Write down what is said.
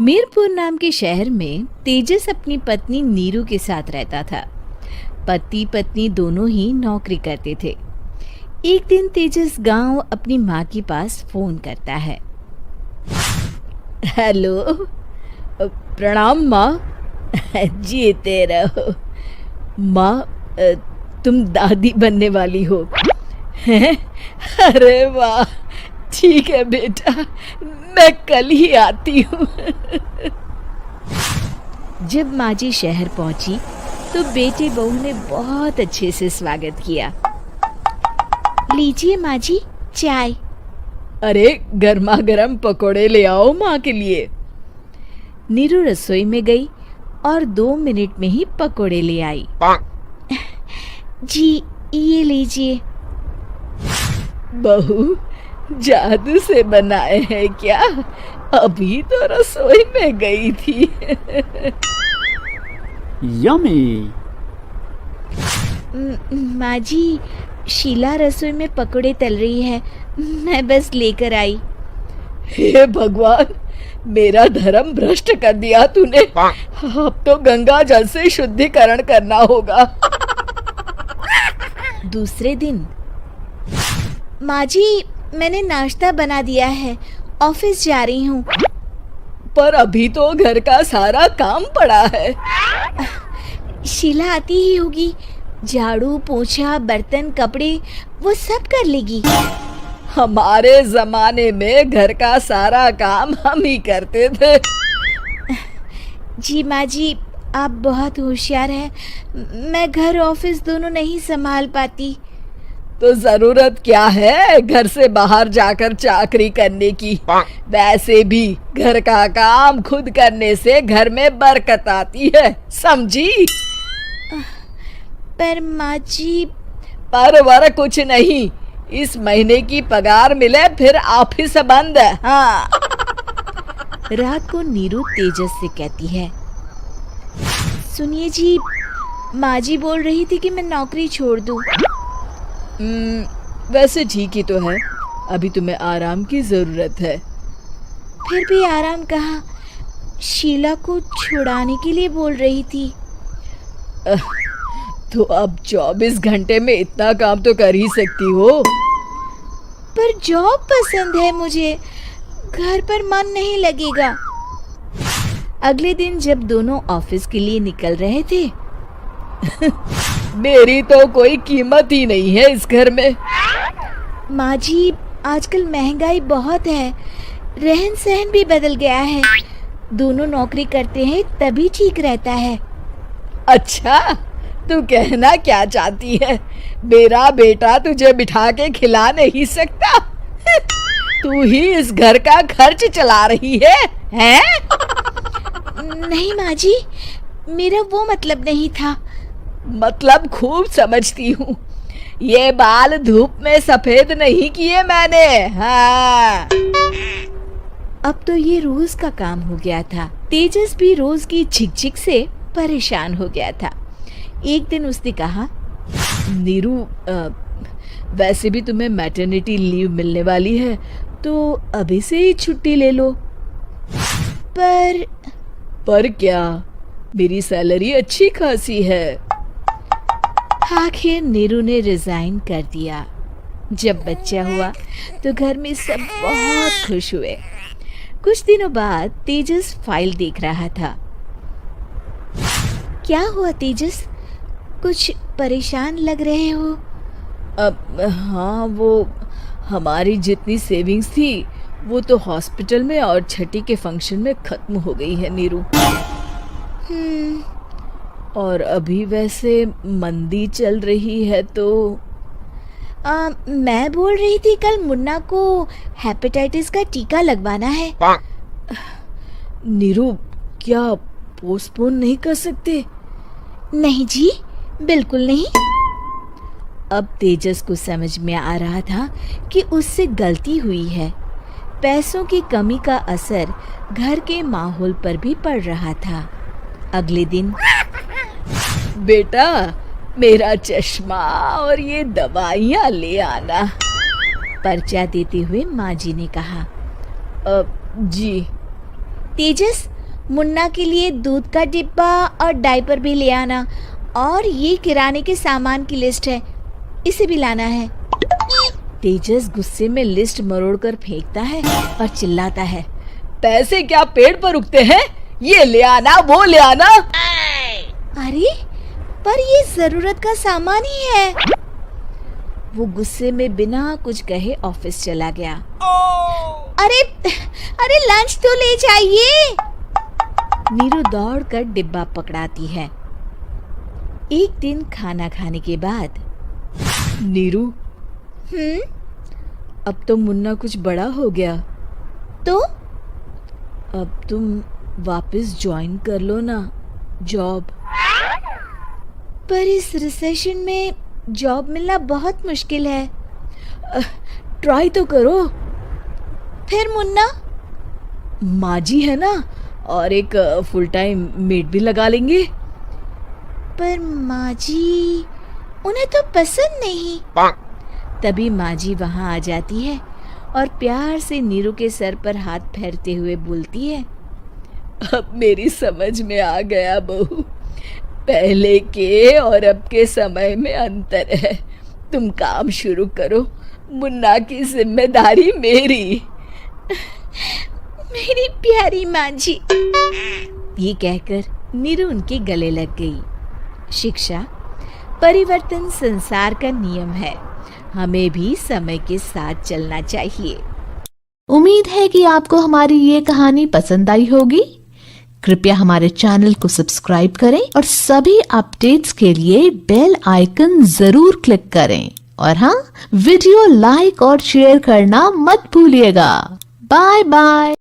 मीरपुर नाम के शहर में तेजस अपनी पत्नी नीरू के साथ रहता था। पति पत्नी दोनों ही नौकरी करते थे। एक दिन तेजस गांव अपनी माँ के पास फोन करता है। हेलो, प्रणाम माँ। जीते रहो माँ, तुम दादी बनने वाली हो हैं? अरे वाह, ठीक है बेटा, मैं कल ही आती हूँ। जब माँ जी शहर पहुंची तो बेटे बहू ने बहुत अच्छे से स्वागत किया। लीजिए माँ जी, चाय। अरे गर्मा गर्म पकोड़े ले आओ माँ के लिए। नीरू रसोई में गई और 2 मिनट में ही पकोड़े ले आई। जी ये लीजिए। बहू, जादू से बनाए हैं क्या? अभी तो रसोई में गई थी। यम्मी। माँ जी, शीला रसोई में पकोड़े तल रही है, मैं बस लेकर आई। हे भगवान, मेरा धर्म भ्रष्ट कर दिया तूने। अब तो गंगा जल से शुद्धिकरण करना होगा। दूसरे दिन, माँ जी मैंने नाश्ता बना दिया है, ऑफिस जा रही हूँ। पर अभी तो घर का सारा काम पड़ा है। शीला आती ही होगी, झाड़ू पोछा बर्तन कपड़े वो सब कर लेगी। हमारे जमाने में घर का सारा काम हम ही करते थे। जी माँ जी, आप बहुत होशियार हैं, मैं घर ऑफिस दोनों नहीं संभाल पाती। तो जरूरत क्या है घर से बाहर जाकर चाकरी करने की? वैसे भी घर का काम खुद करने से घर में बरकत आती है, समझी? पर माँ जी। पर वर कुछ नहीं, इस महीने की पगार मिले फिर ऑफिस बंद है। हाँ। रात को नीरू तेजस से कहती है, सुनिए जी, माँ जी बोल रही थी कि मैं नौकरी छोड़ दूं। वैसे ठीक ही तो है, अभी तुम्हें आराम की जरूरत है। फिर भी आराम कहाँ, शीला को छुड़ाने के लिए बोल रही थी। तो अब 24 घंटे में इतना काम तो कर ही सकती हो। पर जॉब पसंद है मुझे, घर पर मन नहीं लगेगा। अगले दिन जब दोनों ऑफिस के लिए निकल रहे थे, मेरी तो कोई कीमत ही नहीं है इस घर में। माँ जी, आजकल महंगाई बहुत है, रहन सहन भी बदल गया है, दोनों नौकरी करते हैं तभी ठीक रहता है। अच्छा, तू कहना क्या चाहती है? मेरा बेटा तुझे बिठा के खिला नहीं सकता? तू ही इस घर का खर्च चला रही है, हैं? नहीं माँ जी, मेरा वो मतलब नहीं था। मतलब खूब समझती हूँ, ये बाल धूप में सफेद नहीं किए मैंने। हाँ। अब तो ये रोज का काम हो गया था। तेजस भी रोज की झिकझिक से परेशान हो गया था। एक दिन उसने कहा, नीरू, वैसे भी तुम्हें मैटरनिटी लीव मिलने वाली है, तो अभी से ही छुट्टी ले लो। पर क्या, मेरी सैलरी अच्छी खासी है। आखिर नीरू ने रिजाइन कर दिया। जब बच्चा हुआ तो घर में सब बहुत खुश हुए। कुछ दिनों बाद तेजस फाइल देख रहा था। क्या हुआ तेजस, कुछ परेशान लग रहे हो? हाँ, वो हमारी जितनी सेविंग्स थी वो तो हॉस्पिटल में और छठी के फंक्शन में खत्म हो गई है नीरू। और अभी वैसे मंदी चल रही है तो मैं बोल रही थी कल मुन्ना को हेपेटाइटिस का टीका लगवाना है। नीरू, क्या पोस्टपोन नहीं कर सकते? नहीं जी, बिल्कुल नहीं। अब तेजस को समझ में आ रहा था कि उससे गलती हुई है। पैसों की कमी का असर घर के माहौल पर भी पड़ रहा था। अगले दिन, बेटा मेरा चश्मा और ये दवाइयाँ ले आना, पर्चा देते हुए माँ जी ने कहा। जी। तेजस, मुन्ना के लिए दूध का डिब्बा और डायपर भी ले आना, और ये किराने के सामान की लिस्ट है, इसे भी लाना है। तेजस गुस्से में लिस्ट मरोड़ कर फेंकता है और चिल्लाता है, पैसे क्या पेड़ पर उगते हैं? ये ले आना, वो ले आना। अरे पर ये जरूरत का सामान ही है। वो गुस्से में बिना कुछ कहे ऑफिस चला गया। अरे अरे लंच तो ले जाइए। नीरू दौड़कर डिब्बा पकड़ाती है। एक दिन खाना खाने के बाद, नीरू, अब तो मुन्ना कुछ बड़ा हो गया, तो अब तुम वापस ज्वाइन कर लो ना जॉब। पर इस रिसेशन में जॉब मिलना बहुत मुश्किल है। ट्राई तो करो। फिर मुन्ना? माजी है ना, और एक फुल टाइम मेड भी लगा लेंगे। पर माजी, उन्हें तो पसंद नहीं। तभी माजी वहां आ जाती है और प्यार से नीरू के सर पर हाथ फेरते हुए बोलती है, अब मेरी समझ में आ गया बहू, पहले के और अब के समय में अंतर है। तुम काम शुरू करो, मुन्ना की जिम्मेदारी मेरी। मेरी प्यारी माँ जी। ये कहकर नीरू उनके गले लग गई। शिक्षा, परिवर्तन संसार का नियम है, हमें भी समय के साथ चलना चाहिए। उम्मीद है कि आपको हमारी ये कहानी पसंद आई होगी। कृपया हमारे चैनल को सब्सक्राइब करें और सभी अपडेट्स के लिए बेल आइकन जरूर क्लिक करें। और हाँ, वीडियो लाइक और शेयर करना मत भूलिएगा। Bye bye.